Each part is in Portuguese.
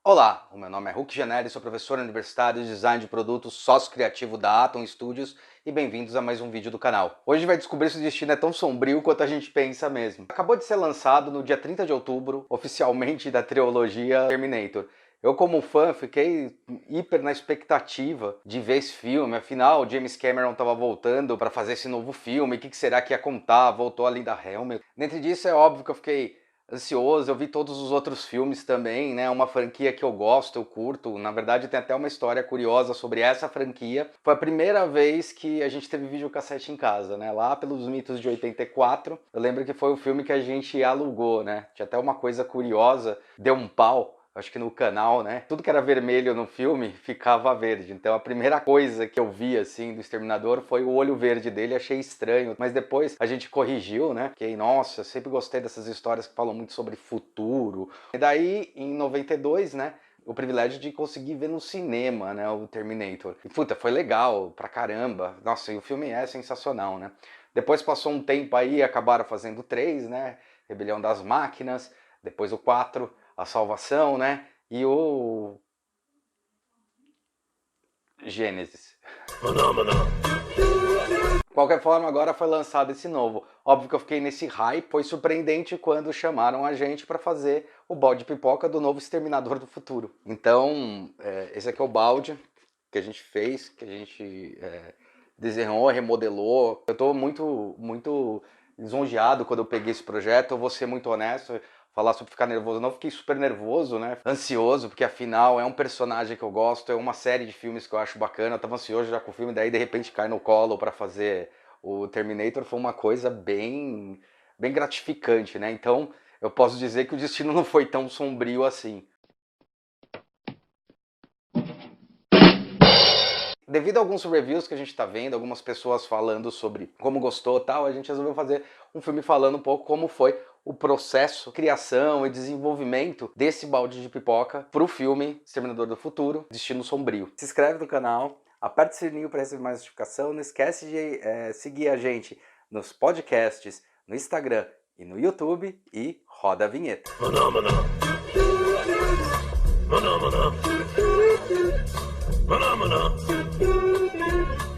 Olá, o meu nome é Hulk Janelli, sou professor universitário de design de produtos, sócio criativo da Atom Studios e bem-vindos a mais um vídeo do canal. Hoje a gente vai descobrir se o destino é tão sombrio quanto a gente pensa mesmo. Acabou de ser lançado no dia 30 de outubro, oficialmente, da trilogia Terminator. Eu, como fã, fiquei hiper na expectativa de ver esse filme. Afinal, James Cameron estava voltando para fazer esse novo filme. O que será que ia contar? Voltou a Linda Hamilton. Dentro disso, é óbvio que eu fiquei ansioso. Eu vi todos os outros filmes também, né? Uma franquia que eu gosto, eu curto. Na verdade, tem até uma história curiosa sobre essa franquia. Foi a primeira vez que a gente teve videocassete em casa, né? Lá pelos mitos de 84. Eu lembro que foi o filme que a gente alugou, né? Tinha até uma coisa curiosa, deu um pau, acho que no canal, né? Tudo que era vermelho no filme ficava verde. Então a primeira coisa que eu vi, assim, do Exterminador foi o olho verde dele. Achei estranho, mas depois a gente corrigiu, né? Porque, nossa, eu sempre gostei dessas histórias que falam muito sobre futuro. E daí, em 92, né? O privilégio de conseguir ver no cinema, né? O Terminator. E, puta, foi legal pra caramba. Nossa, e o filme é sensacional, né? Depois passou um tempo aí, acabaram fazendo 3, né? Rebelião das Máquinas. Depois o 4, A Salvação, né? E o Gênesis. De qualquer forma, agora foi lançado esse novo. Óbvio que eu fiquei nesse hype, foi surpreendente quando chamaram a gente para fazer o balde de pipoca do novo Exterminador do Futuro. Então, esse aqui é o balde que a gente fez, que a gente desenhou, remodelou. Eu estou muito lisonjeado quando eu peguei esse projeto, eu vou ser muito honesto. Falar sobre ficar nervoso, não fiquei super nervoso, né? Ansioso, porque afinal é um personagem que eu gosto, é uma série de filmes que eu acho bacana. Eu tava ansioso já com o filme, daí de repente cai no colo para fazer o Terminator. Foi uma coisa bem gratificante, né? Então eu posso dizer que o destino não foi tão sombrio assim. Devido a alguns reviews que a gente está vendo, algumas pessoas falando sobre como gostou e tal, a gente resolveu fazer um filme falando um pouco como foi o processo, criação e desenvolvimento desse balde de pipoca para o filme Exterminador do Futuro, Destino Sombrio. Se inscreve no canal, aperta o sininho para receber mais notificação, não esquece de seguir a gente nos podcasts, no Instagram e no YouTube e roda a vinheta.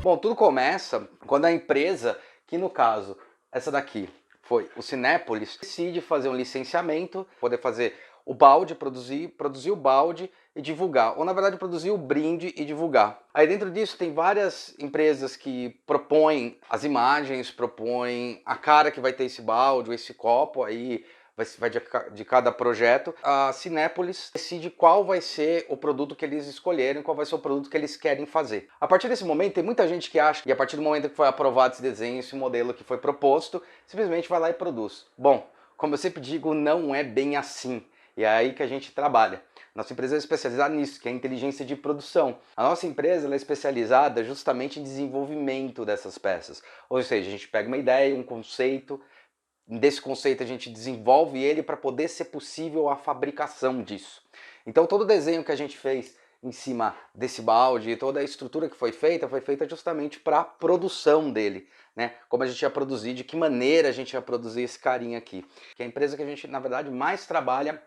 Bom, tudo começa quando a empresa, que no caso, essa daqui, foi o Cinépolis, decide fazer um licenciamento, poder fazer o balde, produzir o balde e divulgar. Ou na verdade produzir o brinde e divulgar. Aí dentro disso tem várias empresas que propõem as imagens, propõem a cara que vai ter esse balde ou esse copo, aí vai de cada projeto. A Cinépolis decide qual vai ser o produto que eles escolherem, qual vai ser o produto que eles querem fazer. A partir desse momento, tem muita gente que acha que a partir do momento que foi aprovado esse desenho, esse modelo que foi proposto, simplesmente vai lá e produz. Bom, como eu sempre digo, não é bem assim. E é aí que a gente trabalha. Nossa empresa é especializada nisso, que é a inteligência de produção. A nossa empresa é especializada justamente em desenvolvimento dessas peças. Ou seja, a gente pega uma ideia, um conceito, desse conceito a gente desenvolve ele para poder ser possível a fabricação disso. Então todo o desenho que a gente fez em cima desse balde, toda a estrutura que foi feita justamente para a produção dele, né? Como a gente ia produzir, de que maneira a gente ia produzir esse carinha aqui. Que é a empresa que a gente, na verdade, mais trabalha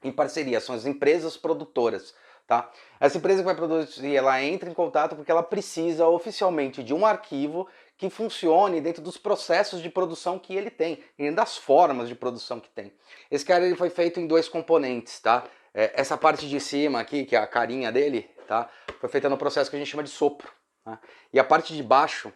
em parceria, são as empresas produtoras. Tá? Essa empresa que vai produzir, ela entra em contato porque ela precisa oficialmente de um arquivo que funcione dentro dos processos de produção que ele tem, e das formas de produção que tem. Esse cara ele foi feito em 2 componentes, tá? Essa parte de cima aqui, que é a carinha dele, tá? Foi feita no processo que a gente chama de sopro. Tá? E a parte de baixo,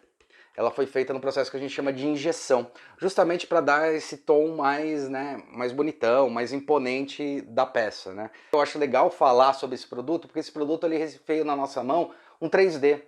ela foi feita no processo que a gente chama de injeção, justamente para dar esse tom mais, né, mais bonitão, mais imponente da peça, né? Eu acho legal falar sobre esse produto, porque esse produto ele veio na nossa mão um 3D.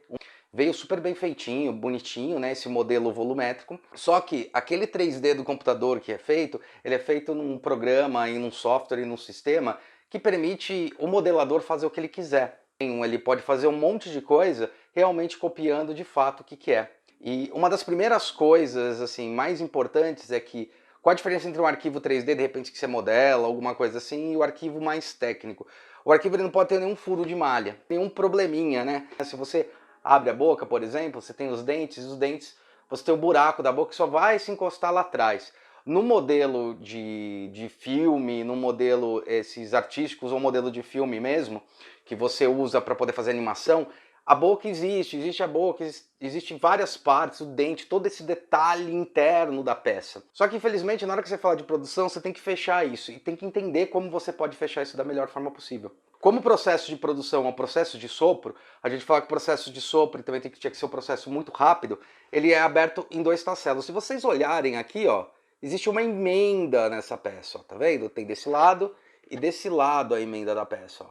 Veio super bem feitinho, bonitinho, né, esse modelo volumétrico. Só que aquele 3D do computador que é feito, ele é feito num programa, em um software, em um sistema que permite o modelador fazer o que ele quiser. Ele pode fazer um monte de coisa realmente copiando de fato o que é. E uma das primeiras coisas assim mais importantes é que qual a diferença entre um arquivo 3D, de repente que você modela, alguma coisa assim, e o arquivo mais técnico? O arquivo ele não pode ter nenhum furo de malha, nenhum probleminha, né? Se você abre a boca, por exemplo, você tem os dentes você tem o buraco da boca que só vai se encostar lá atrás. No modelo de filme, no modelo esses artísticos ou modelo de filme mesmo, que você usa para poder fazer animação, a boca existe a boca, existem várias partes, o dente, todo esse detalhe interno da peça. Só que infelizmente na hora que você fala de produção, você tem que fechar isso e tem que entender como você pode fechar isso da melhor forma possível. Como o processo de produção é um processo de sopro, a gente fala que o processo de sopro também tinha que ser um processo muito rápido, ele é aberto em 2 tasselos. Se vocês olharem aqui, ó, existe uma emenda nessa peça, ó, tá vendo? Tem desse lado e desse lado a emenda da peça, ó,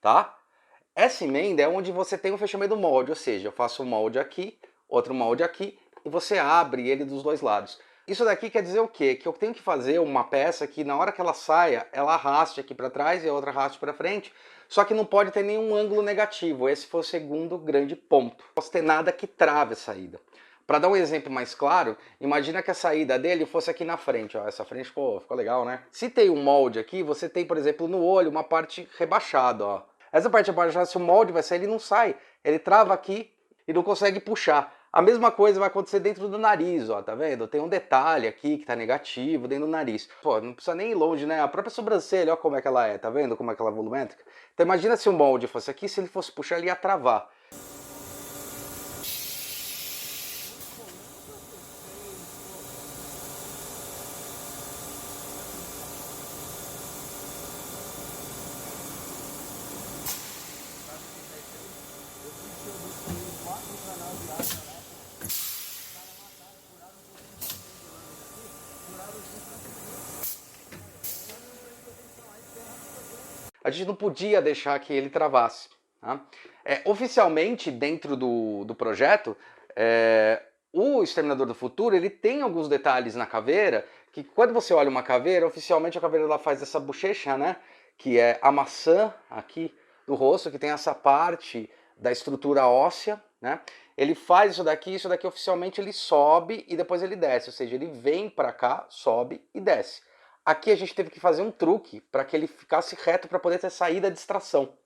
tá? Essa emenda é onde você tem o fechamento do molde, ou seja, eu faço um molde aqui, outro molde aqui, e você abre ele dos 2 lados. Isso daqui quer dizer o quê? Que eu tenho que fazer uma peça que na hora que ela saia, ela arraste aqui para trás e a outra arraste para frente, só que não pode ter nenhum ângulo negativo. Esse foi o segundo grande ponto. Não posso ter nada que trave a saída. Para dar um exemplo mais claro, imagina que a saída dele fosse aqui na frente. Ó, essa frente ficou legal, né? Se tem um molde aqui, você tem, por exemplo, no olho uma parte rebaixada, ó. Essa parte abaixada, se o molde vai sair, ele não sai. Ele trava aqui e não consegue puxar. A mesma coisa vai acontecer dentro do nariz, ó, tá vendo? Tem um detalhe aqui que tá negativo dentro do nariz. Pô, não precisa nem ir longe, né? A própria sobrancelha, ó como é que ela é, tá vendo como é que ela é volumétrica? Então imagina se o molde fosse aqui, se ele fosse puxar, ele ia travar. A gente não podia deixar que ele travasse. Tá? Oficialmente, dentro do projeto, o Exterminador do Futuro ele tem alguns detalhes na caveira, que quando você olha uma caveira, oficialmente a caveira ela faz essa bochecha, né? Que é a maçã aqui do rosto, que tem essa parte da estrutura óssea, né? Ele faz isso daqui oficialmente ele sobe e depois ele desce, ou seja, ele vem para cá, sobe e desce. Aqui a gente teve que fazer um truque para que ele ficasse reto para poder ter saída de extração.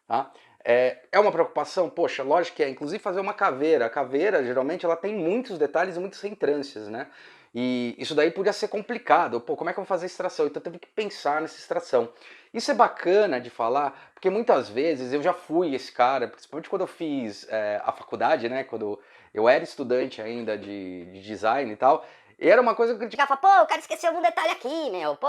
Tá? É uma preocupação? Poxa, lógico que é. Inclusive fazer uma caveira. A caveira, geralmente, ela tem muitos detalhes e muitas reentrâncias, né? E isso daí podia ser complicado. Pô, como é que eu vou fazer a extração? Então teve que pensar nessa extração. Isso é bacana de falar, porque muitas vezes eu já fui esse cara, principalmente quando eu fiz a faculdade, né? Quando eu era estudante ainda de design e tal. E era uma coisa que eu criticava, Pô, o cara esqueceu algum detalhe aqui, meu. Pô,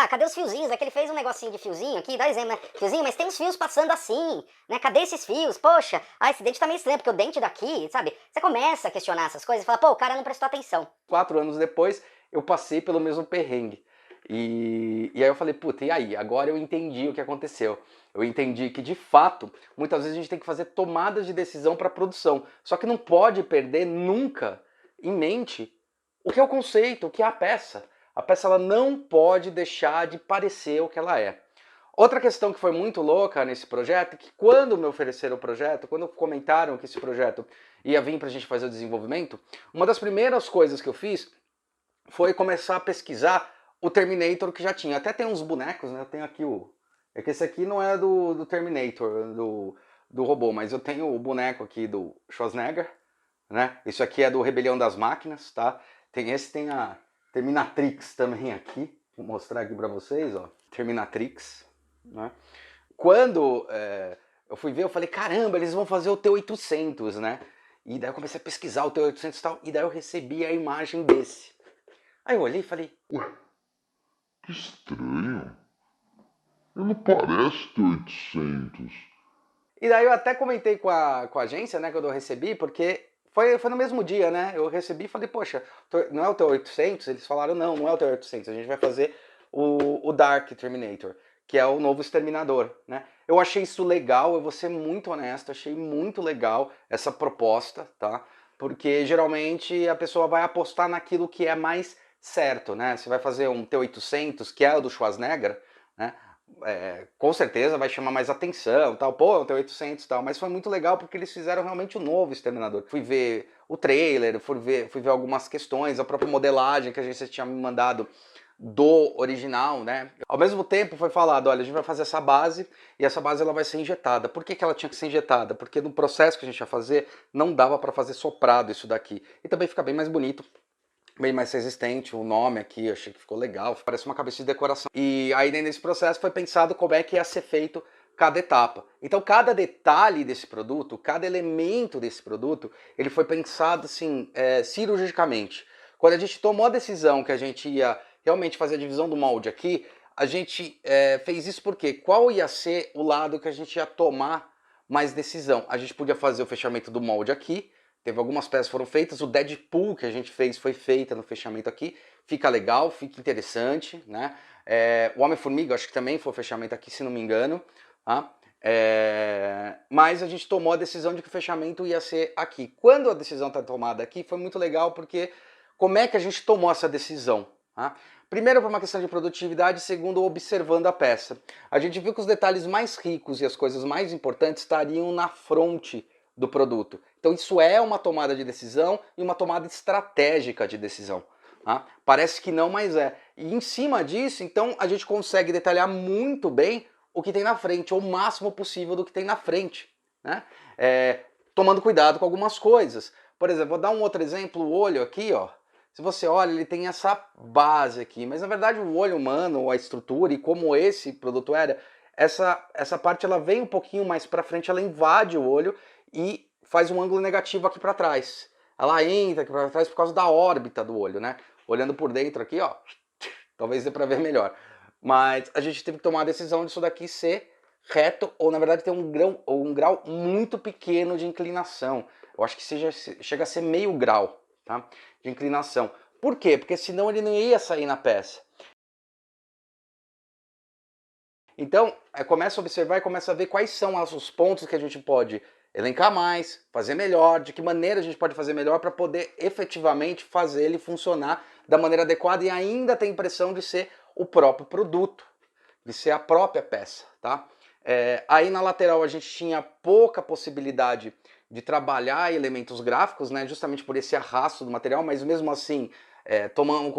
cadê os fiozinhos? É que ele fez um negocinho de fiozinho aqui, dá exemplo, né? Fiozinho, mas tem uns fios passando assim, né? Cadê esses fios? Poxa, esse dente tá meio estranho, porque o dente daqui, sabe? Você começa a questionar essas coisas e fala, pô, o cara não prestou atenção. 4 anos depois, eu passei pelo mesmo perrengue. E aí eu falei, puta, e aí? Agora eu entendi o que aconteceu. Eu entendi que, de fato, muitas vezes a gente tem que fazer tomadas de decisão para produção. Só que não pode perder nunca em mente o que é o conceito, o que é a peça. A peça ela não pode deixar de parecer o que ela é. Outra questão que foi muito louca nesse projeto é que quando me ofereceram o projeto, quando comentaram que esse projeto ia vir para a gente fazer o desenvolvimento, uma das primeiras coisas que eu fiz foi começar a pesquisar o Terminator que já tinha. Até tem uns bonecos, né? Eu tenho aqui o... É que esse aqui não é do Terminator, do robô, mas eu tenho o boneco aqui do Schwarzenegger, né? Isso aqui é do Rebelião das Máquinas, tá? Tem a Terminatrix também aqui. Vou mostrar aqui pra vocês, ó. Terminatrix, né? Quando eu fui ver, eu falei, caramba, eles vão fazer o T-800, né? E daí eu comecei a pesquisar o T-800 e tal, e daí eu recebi a imagem desse. Aí eu olhei e falei, ué, que estranho. Ele não parece T-800. E daí eu até comentei com a agência, né, quando eu recebi, porque foi no mesmo dia, né? Eu recebi e falei, poxa, não é o T-800? Eles falaram, não é o T-800, a gente vai fazer o Dark Terminator, que é o novo Exterminador, né? Eu achei isso legal, eu vou ser muito honesto, achei muito legal essa proposta, tá? Porque geralmente a pessoa vai apostar naquilo que é mais certo, né? Você vai fazer um T-800, que é o do Schwarzenegger, né? Com certeza vai chamar mais atenção, tal, pô, um T-800 e tal, mas foi muito legal porque eles fizeram realmente o novo Exterminador. Fui ver o trailer, fui ver algumas questões, a própria modelagem que a gente tinha me mandado do original, né? Ao mesmo tempo foi falado, olha, a gente vai fazer essa base e essa base ela vai ser injetada. Por que ela tinha que ser injetada? Porque no processo que a gente ia fazer não dava para fazer soprado isso daqui. E também fica bem mais bonito bem mais resistente, o nome aqui, achei que ficou legal, parece uma cabeça de decoração. E aí nesse processo foi pensado como é que ia ser feito cada etapa. Então cada detalhe desse produto, cada elemento desse produto, ele foi pensado assim, cirurgicamente. Quando a gente tomou a decisão que a gente ia realmente fazer a divisão do molde aqui, a gente fez isso porque qual ia ser o lado que a gente ia tomar mais decisão? A gente podia fazer o fechamento do molde aqui, teve algumas peças que foram feitas, o Deadpool que a gente fez foi feita no fechamento aqui, fica legal, fica interessante, né? O Homem-Formiga, acho que também foi o fechamento aqui, se não me engano, tá? Mas a gente tomou a decisão de que o fechamento ia ser aqui. Quando a decisão está tomada aqui, foi muito legal porque como é que a gente tomou essa decisão? Tá? Primeiro, por uma questão de produtividade, segundo, observando a peça. A gente viu que os detalhes mais ricos e as coisas mais importantes estariam na fronte do produto. Então isso é uma tomada de decisão e uma tomada estratégica de decisão. Tá? Parece que não, mas é. E em cima disso, então, a gente consegue detalhar muito bem o que tem na frente, ou o máximo possível do que tem na frente. Né? Tomando cuidado com algumas coisas. Por exemplo, vou dar um outro exemplo, o olho aqui, ó. Se você olha, ele tem essa base aqui, mas na verdade o olho humano, a estrutura e como esse produto era, essa parte ela vem um pouquinho mais para frente, ela invade o olho e faz um ângulo negativo aqui para trás. Ela entra aqui para trás por causa da órbita do olho, né? Olhando por dentro aqui, ó, talvez dê para ver melhor. Mas a gente teve que tomar a decisão disso daqui ser reto ou na verdade ter um grau muito pequeno de inclinação. Eu acho que chega a ser meio grau. Tá? De inclinação. Por quê? Porque senão ele não ia sair na peça. Então, começa a observar e começa a ver quais são os pontos que a gente pode elencar mais, fazer melhor, de que maneira a gente pode fazer melhor para poder efetivamente fazer ele funcionar da maneira adequada e ainda ter a impressão de ser o próprio produto, de ser a própria peça. Tá? Aí na lateral a gente tinha pouca possibilidade de trabalhar elementos gráficos, né, justamente por esse arrasto do material, mas mesmo assim tomei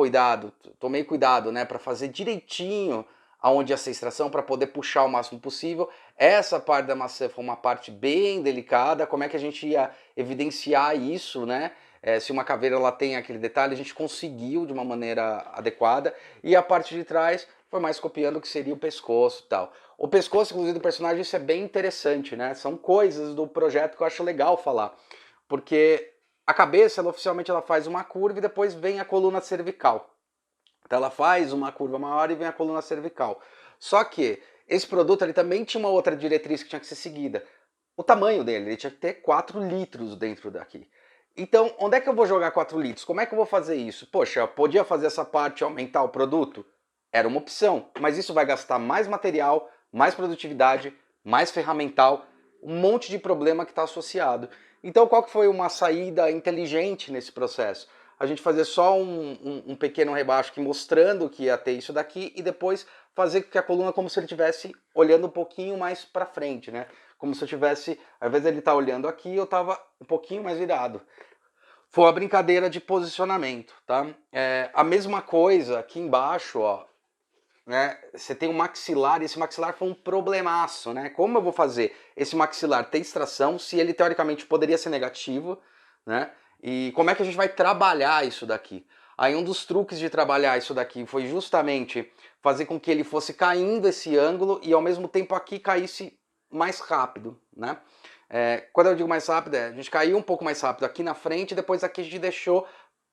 cuidado, né, para fazer direitinho aonde ia ser a extração, para poder puxar o máximo possível. Essa parte da maçã foi uma parte bem delicada, como é que a gente ia evidenciar isso, né? Se uma caveira ela tem aquele detalhe, a gente conseguiu de uma maneira adequada, e a parte de trás foi mais copiando o que seria o pescoço e tal. O pescoço, inclusive, do personagem, isso é bem interessante, né? São coisas do projeto que eu acho legal falar. Porque a cabeça, oficialmente, ela faz uma curva e depois vem a coluna cervical. Então ela faz uma curva maior e vem a coluna cervical. Só que esse produto ele também tinha uma outra diretriz que tinha que ser seguida. O tamanho dele, ele tinha que ter 4 litros dentro daqui. Então, onde é que eu vou jogar 4 litros? Como é que eu vou fazer isso? Poxa, eu podia fazer essa parte e aumentar o produto? Era uma opção, mas isso vai gastar mais material, mais produtividade, mais ferramental, um monte de problema que está associado. Então qual que foi uma saída inteligente nesse processo? A gente fazer só um pequeno rebaixo aqui mostrando que ia ter isso daqui e depois fazer com que a coluna como se ele estivesse olhando um pouquinho mais para frente, né? Como se eu tivesse, ao invés dele estar olhando aqui, eu estava um pouquinho mais virado. Foi uma brincadeira de posicionamento, tá? A mesma coisa aqui embaixo, ó. Né, você tem um maxilar e esse maxilar foi um problemaço, né? Como eu vou fazer esse maxilar ter extração se ele teoricamente poderia ser negativo, né? E como é que a gente vai trabalhar isso daqui? Aí um dos truques de trabalhar isso daqui foi justamente fazer com que ele fosse caindo esse ângulo e ao mesmo tempo aqui caísse mais rápido, né? Quando eu digo mais rápido, a gente caiu um pouco mais rápido aqui na frente, depois aqui a gente deixou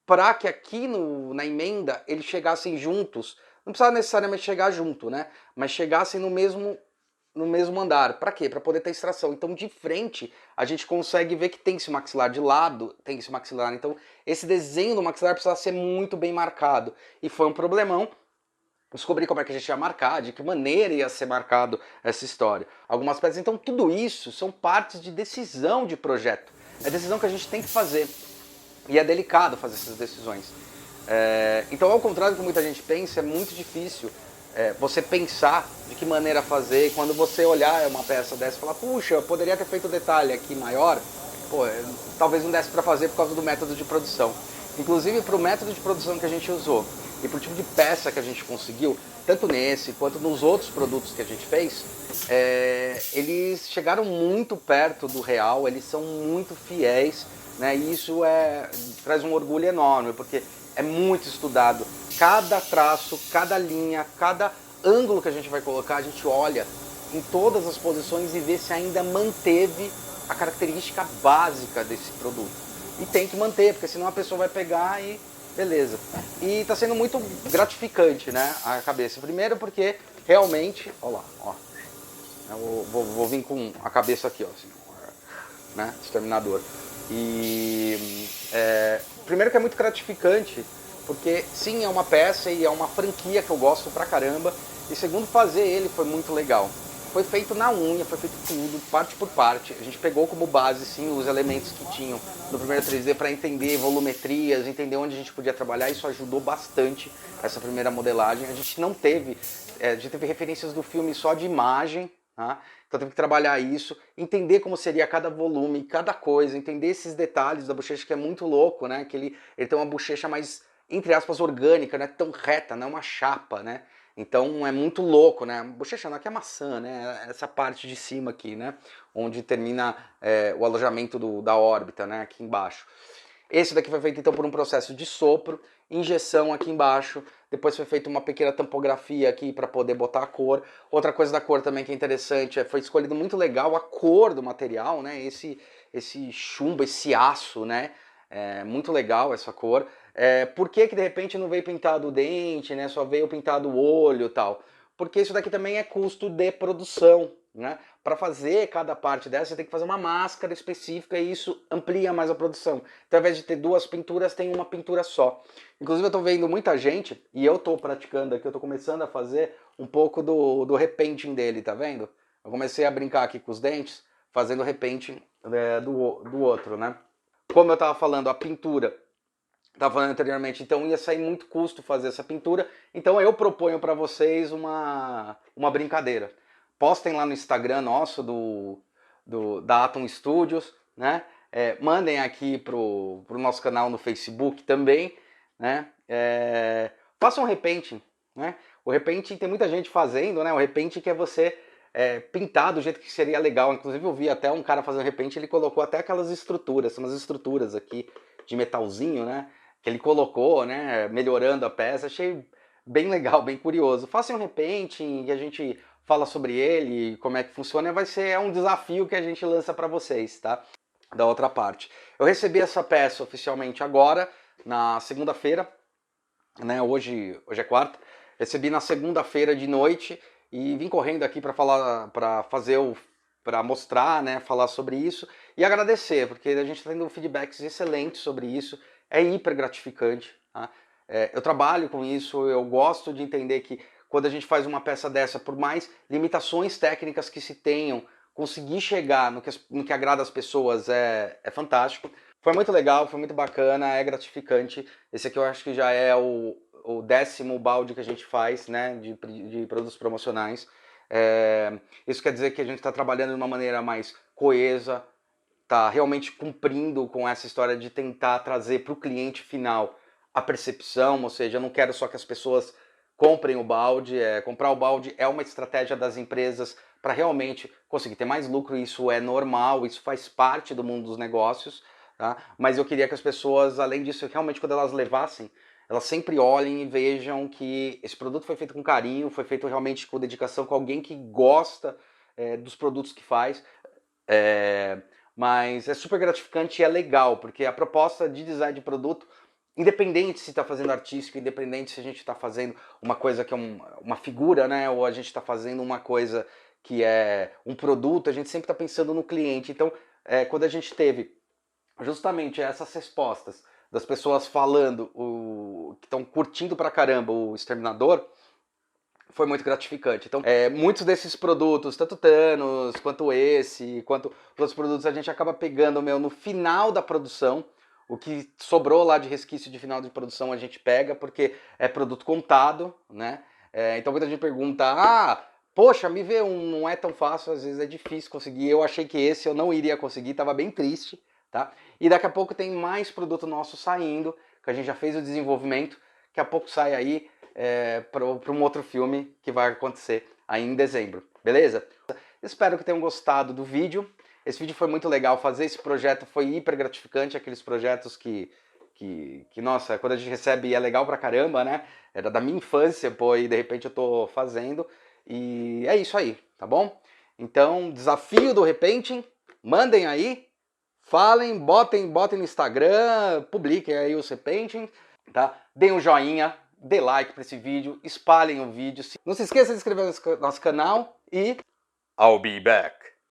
para que aqui na emenda eles chegassem juntos. Não precisava necessariamente chegar junto, né? Mas chegassem no mesmo andar. Para quê? Para poder ter extração. Então, de frente, a gente consegue ver que tem esse maxilar. De lado, tem esse maxilar. Então, esse desenho do maxilar precisa ser muito bem marcado. E foi um problemão. Descobri como é que a gente ia marcar, de que maneira ia ser marcado essa história. Algumas peças. Então, tudo isso são partes de decisão de projeto. É decisão que a gente tem que fazer. E é delicado fazer essas decisões. Então, ao contrário do que muita gente pensa, é muito difícil você pensar de que maneira fazer. Quando você olhar uma peça dessa e falar, puxa, eu poderia ter feito o detalhe aqui maior, pô, talvez não desse para fazer por causa do método de produção. Inclusive, para o método de produção que a gente usou e para o tipo de peça que a gente conseguiu, tanto nesse quanto nos outros produtos que a gente fez, eles chegaram muito perto do real, eles são muito fiéis, né? E isso traz um orgulho enorme, porque é muito estudado. Cada traço, cada linha, cada ângulo que a gente vai colocar, a gente olha em todas as posições e vê se ainda manteve a característica básica desse produto. E tem que manter, porque senão a pessoa vai pegar e beleza. E está sendo muito gratificante, né, a cabeça. Primeiro porque realmente, olha lá, ó. Eu vou vir com a cabeça aqui, ó, assim, né, exterminador. E primeiro que é muito gratificante, porque sim, é uma peça e é uma franquia que eu gosto pra caramba. E segundo, fazer ele foi muito legal. Foi feito na unha, foi feito tudo, parte por parte. A gente pegou como base, sim, os elementos que tinham no primeiro 3D para entender volumetrias, entender onde a gente podia trabalhar. Isso ajudou bastante essa primeira modelagem. A gente não teve, a gente teve referências do filme só de imagem, tá? Então teve que trabalhar isso, entender como seria cada volume, cada coisa, entender esses detalhes da bochecha, que é muito louco, né? Que ele tem uma bochecha mais, entre aspas, orgânica, não é tão reta, não é uma chapa, né? Então é muito louco, né? Bochecha não, aqui é maçã, né? Essa parte de cima aqui, né? Onde termina o alojamento da órbita, né? Aqui embaixo. Esse daqui foi feito então por um processo de sopro, injeção aqui embaixo, depois foi feita uma pequena tampografia aqui para poder botar a cor. Outra coisa da cor também que é interessante, foi escolhido muito legal a cor do material, né? Esse chumbo, esse aço, né? Muito legal essa cor. Por que de repente não veio pintado o dente, né? Só veio pintado o olho e tal? Porque isso daqui também é custo de produção, né? Para fazer cada parte dessa, você tem que fazer uma máscara específica e isso amplia mais a produção. Então, ao invés de ter duas pinturas, tem uma pintura só. Inclusive, eu estou vendo muita gente, e eu estou praticando aqui, eu estou começando a fazer um pouco do repainting dele, tá vendo? Eu comecei a brincar aqui com os dentes, fazendo repainting do outro, né? Como eu estava falando, a pintura, estava falando anteriormente, então ia sair muito custo fazer essa pintura, então eu proponho para vocês uma brincadeira. Postem lá no Instagram nosso, da Atom Studios, né? Mandem aqui pro nosso canal no Facebook também, né? Façam um repainting, né? O repainting tem muita gente fazendo, né? O repainting que é você pintar do jeito que seria legal. Inclusive eu vi até um cara fazendo repainting, ele colocou até aquelas estruturas, umas estruturas aqui de metalzinho, né? Que ele colocou, né? Melhorando a peça. Achei bem legal, bem curioso. Façam um repainting e a gente fala sobre ele, como é que funciona, um desafio que a gente lança para vocês, tá? Da outra parte. Eu recebi essa peça oficialmente agora, na segunda-feira, né? Hoje é quarta. Recebi na segunda-feira de noite e vim correndo aqui para falar, para mostrar, né? Falar sobre isso e agradecer, porque a gente está tendo feedbacks excelentes sobre isso. É hiper gratificante, tá? Eu trabalho com isso, eu gosto de entender que quando a gente faz uma peça dessa, por mais limitações técnicas que se tenham, conseguir chegar no que agrada as pessoas é fantástico. Foi muito legal, foi muito bacana, é gratificante. Esse aqui eu acho que já é o 10º balde que a gente faz, né, de produtos promocionais. Isso quer dizer que a gente está trabalhando de uma maneira mais coesa, está realmente cumprindo com essa história de tentar trazer para o cliente final a percepção, ou seja, eu não quero só que as pessoas comprem o balde. Comprar o balde é uma estratégia das empresas para realmente conseguir ter mais lucro, isso é normal, isso faz parte do mundo dos negócios, tá? Mas eu queria que as pessoas, além disso, realmente quando elas levassem, elas sempre olhem e vejam que esse produto foi feito com carinho, foi feito realmente com dedicação, com alguém que gosta dos produtos que faz. Mas é super gratificante e é legal, porque a proposta de design de produto, independente se está fazendo artístico, independente se a gente está fazendo uma coisa que é uma figura, né, ou a gente está fazendo uma coisa que é um produto, a gente sempre está pensando no cliente. Então, quando a gente teve justamente essas respostas das pessoas falando, que estão curtindo pra caramba o Exterminador, foi muito gratificante. Então, muitos desses produtos, tanto Thanos, quanto esse, quanto os outros produtos, a gente acaba pegando no final da produção. O que sobrou lá de resquício de final de produção a gente pega, porque é produto contado, né? Então muita gente pergunta, poxa, me vê não é tão fácil, às vezes é difícil conseguir. Eu achei que esse eu não iria conseguir, estava bem triste, tá? E daqui a pouco tem mais produto nosso saindo, que a gente já fez o desenvolvimento, daqui a pouco sai aí para um outro filme que vai acontecer aí em dezembro, beleza? Espero que tenham gostado do vídeo. Esse vídeo foi muito legal, fazer esse projeto foi hiper gratificante, aqueles projetos que nossa, quando a gente recebe é legal pra caramba, né? Era da minha infância, pô, e de repente eu tô fazendo. E é isso aí, tá bom? Então, desafio do Repainting, mandem aí, falem, botem no Instagram, publiquem aí o Repainting, tá? Deem um joinha, dê like pra esse vídeo, espalhem o vídeo. Não se esqueça de se inscrever no nosso canal e I'll be back.